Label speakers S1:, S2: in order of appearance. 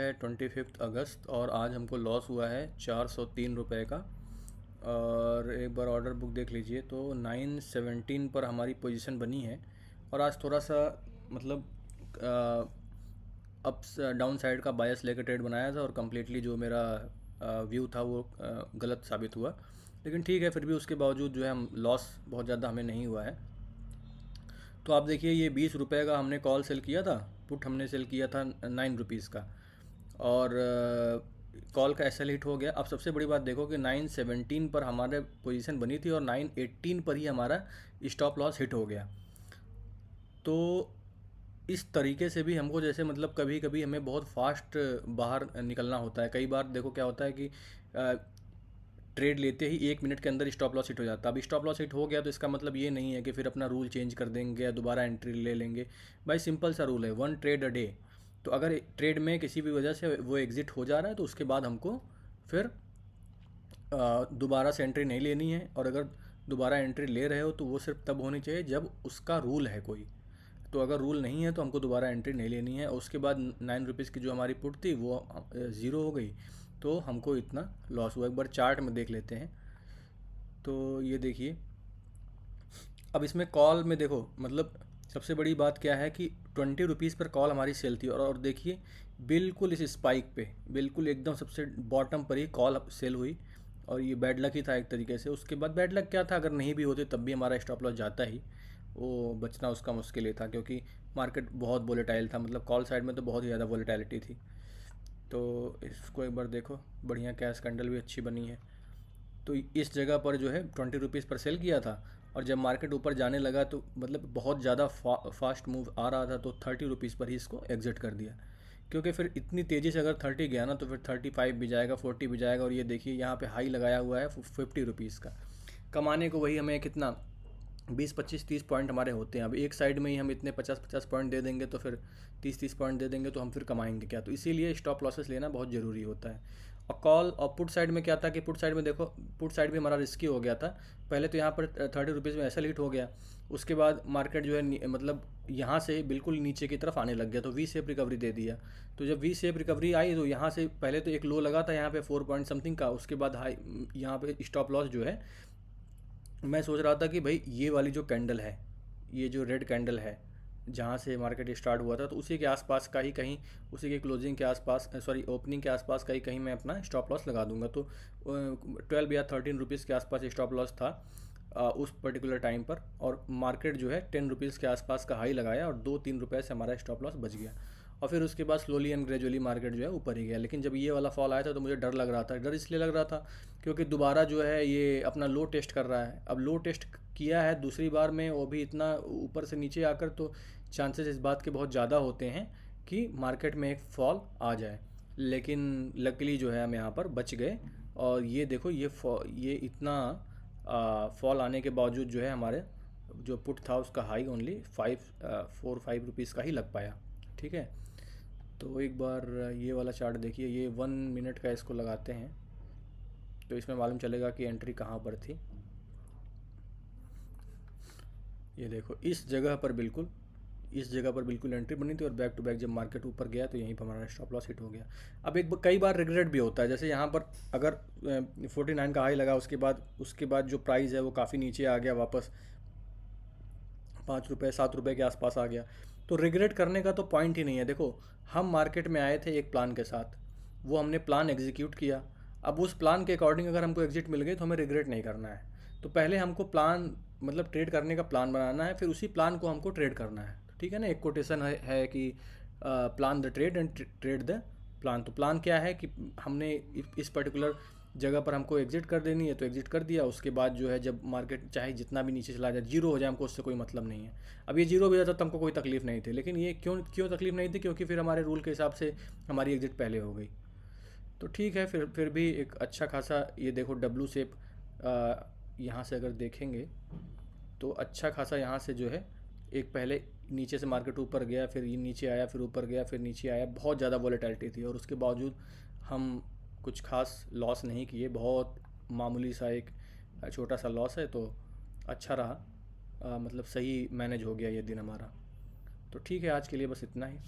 S1: है 25 अगस्त और आज हमको लॉस हुआ है 403 रुपये का। और एक बार ऑर्डर बुक देख लीजिए तो 917 पर हमारी पोजीशन बनी है। और आज थोड़ा सा मतलब अप्स डाउन साइड का बायस लेकर ट्रेड बनाया था और कम्प्लीटली जो मेरा व्यू था वो गलत साबित हुआ। लेकिन ठीक है, फिर भी उसके बावजूद जो है हम लॉस बहुत ज़्यादा हमें नहीं हुआ है। तो आप देखिए, ये 20 रुपये का हमने कॉल सेल किया था, पुट हमने सेल किया था 9 रुपीज़ का। और कॉल का एसएल हिट हो गया। अब सबसे बड़ी बात देखो कि 917 पर हमारे पोजीशन बनी थी और 918 पर ही हमारा स्टॉप लॉस हिट हो गया। तो इस तरीके से भी हमको जैसे मतलब कभी कभी हमें बहुत फास्ट बाहर निकलना होता है। कई बार देखो क्या होता है कि ट्रेड लेते ही 1 मिनट के अंदर स्टॉप लॉस हिट हो जाता है। अब स्टॉप लॉस हिट हो गया तो इसका मतलब ये नहीं है कि फिर अपना रूल चेंज कर देंगे या दोबारा एंट्री ले लेंगे। भाई सिंपल सा रूल है, 1 ट्रेड अ डे। तो अगर ट्रेड में किसी भी वजह से वो एग्ज़िट हो जा रहा है तो उसके बाद हमको फिर दोबारा से एंट्री नहीं लेनी है। और अगर दोबारा एंट्री ले रहे हो तो वो सिर्फ तब होनी चाहिए जब उसका रूल है कोई। तो अगर रूल नहीं है तो हमको दोबारा एंट्री नहीं लेनी है। उसके बाद 9 रुपीज़ की जो हमारी पुट थी वो ज़ीरो हो गई, तो हमको इतना लॉस हुआ। एक बार चार्ट में देख लेते हैं। तो ये देखिए, अब इसमें कॉल में देखो मतलब सबसे बड़ी बात क्या है कि 20 रुपीज़ पर कॉल हमारी सेल थी। और देखिए बिल्कुल इस स्पाइक पे बिल्कुल एकदम सबसे बॉटम पर ही कॉल सेल हुई। और ये बैड लक ही था एक तरीके से। उसके बाद बैड लक क्या था, अगर नहीं भी होते तब भी हमारा स्टॉप लॉस जाता ही। वो बचना उसका मुश्किल ही था क्योंकि मार्केट बहुत वोलेटाइल था। मतलब कॉल साइड में तो बहुत ही ज़्यादा वोलेटाइलिटी थी। तो इसको एक बार देखो, बढ़िया कैश कैंडल भी अच्छी बनी है। तो इस जगह पर जो है 20 रुपीज़ पर सेल किया था। और जब मार्केट ऊपर जाने लगा तो मतलब बहुत ज़्यादा फास्ट मूव आ रहा था तो 30 रुपीज़ पर ही इसको एग्जिट कर दिया। क्योंकि फिर इतनी तेज़ी से अगर 30 गया ना तो फिर 35 भी जाएगा, 40 भी जाएगा। और ये देखिए यहाँ पे हाई लगाया हुआ है 50 रुपीज़ का। कमाने को वही हमें कितना 20 25 30 पॉइंट हमारे होते हैं। अब एक साइड में ही हम इतने 50 50 पॉइंट दे देंगे तो फिर 30 30 पॉइंट दे देंगे तो हम फिर कमाएंगे क्या। तो इसीलिए स्टॉप लॉसेस लेना बहुत ज़रूरी होता है। और कॉल और पुट साइड में क्या था कि पुट साइड में देखो, पुट साइड भी हमारा रिस्की हो गया था। पहले तो यहाँ पर 30 रुपीज़ में ऐसा हिट हो गया। उसके बाद मार्केट जो है मतलब यहाँ से बिल्कुल नीचे की तरफ आने लग गया तो वी शेप रिकवरी दे दिया। तो जब वी शेप रिकवरी आई तो यहाँ से पहले तो एक लो लगा था यहाँ पे 4 पॉइंट समथिंग का। उसके बाद हाई यहाँ पे स्टॉप लॉस जो है, मैं सोच रहा था कि भाई ये वाली जो कैंडल है, ये जो रेड कैंडल है जहाँ से मार्केट स्टार्ट हुआ था तो उसी के आसपास का ही कहीं, उसी के क्लोजिंग के आसपास, सॉरी ओपनिंग के आसपास का ही कहीं मैं अपना स्टॉप लॉस लगा दूंगा। तो 12 या 13 रुपीज़ के आसपास स्टॉप लॉस था उस पर्टिकुलर टाइम पर। और मार्केट जो है 10 रुपीज़ के आसपास का हाई लगाया और 2 3 रुपये से हमारा स्टॉप लॉस बच गया। और फिर उसके बाद स्लोली एंड ग्रेजुअली मार्केट जो है ऊपर ही गया। लेकिन जब ये वाला फॉल आया था तो मुझे डर लग रहा था। डर इसलिए लग रहा था क्योंकि दोबारा जो है ये अपना लो टेस्ट कर रहा है। अब लो टेस्ट किया है दूसरी बार में, वो भी इतना ऊपर से नीचे आकर, तो चांसेस इस बात के बहुत ज़्यादा होते हैं कि मार्केट में एक फॉल आ जाए। लेकिन लकीली जो है हम यहाँ पर बच गए। और ये देखो ये इतना फॉल आने के बावजूद जो है हमारे जो पुट था उसका हाई ओनली 5 4 5 रुपीज़ का ही लग पाया। ठीक है, तो एक बार ये वाला चार्ट देखिए, ये 1 मिनट का इसको लगाते हैं तो इसमें मालूम चलेगा कि एंट्री कहाँ पर थी। ये देखो इस जगह पर बिल्कुल एंट्री बनी थी और बैक टू बैक जब मार्केट ऊपर गया तो यहीं पर हमारा स्टॉप लॉस हिट हो गया। अब कई बार रिग्रेट भी होता है, जैसे यहाँ पर अगर 49 का हाई लगा, उसके बाद जो प्राइस है वो काफ़ी नीचे आ गया, वापस 5 रुपये 7 रुपये के आसपास आ गया। तो रिग्रेट करने का तो पॉइंट ही नहीं है। देखो, हम मार्केट में आए थे एक प्लान के साथ, वो हमने प्लान एग्जीक्यूट किया। अब उस प्लान के अकॉर्डिंग अगर हमको एग्जिट मिल गई तो हमें रिग्रेट नहीं करना है। तो पहले हमको प्लान मतलब ट्रेड करने का प्लान बनाना है, फिर उसी प्लान को हमको ट्रेड करना है। ठीक है ना, एक कोटेशन है कि plan the trade and trade the plan. तो प्लान क्या है कि हमने इस पर्टिकुलर जगह पर हमको एग्जिट कर देनी है तो एग्जिट कर दिया। उसके बाद जो है जब मार्केट चाहे जितना भी नीचे चला जाए, जीरो हो जाए, हमको उससे कोई मतलब नहीं है। अब ये जीरो भी जाता तो हमको कोई तकलीफ नहीं थी। लेकिन ये क्यों क्यों तकलीफ नहीं थी, क्योंकि फिर हमारे रूल के हिसाब से हमारी एग्जिट पहले हो गई। तो ठीक है, फिर भी एक अच्छा खासा, ये देखो डब्लू शेप यहाँ से अगर देखेंगे तो अच्छा खासा यहाँ से जो है एक पहले नीचे से मार्केट ऊपर गया, फिर ये नीचे आया, फिर ऊपर गया, फिर नीचे आया। बहुत ज़्यादा वॉलेटिलिटी थी और उसके बावजूद हम कुछ खास लॉस नहीं किए। बहुत मामूली सा एक छोटा सा लॉस है, तो अच्छा रहा। मतलब सही मैनेज हो गया ये दिन हमारा। तो ठीक है, आज के लिए बस इतना ही।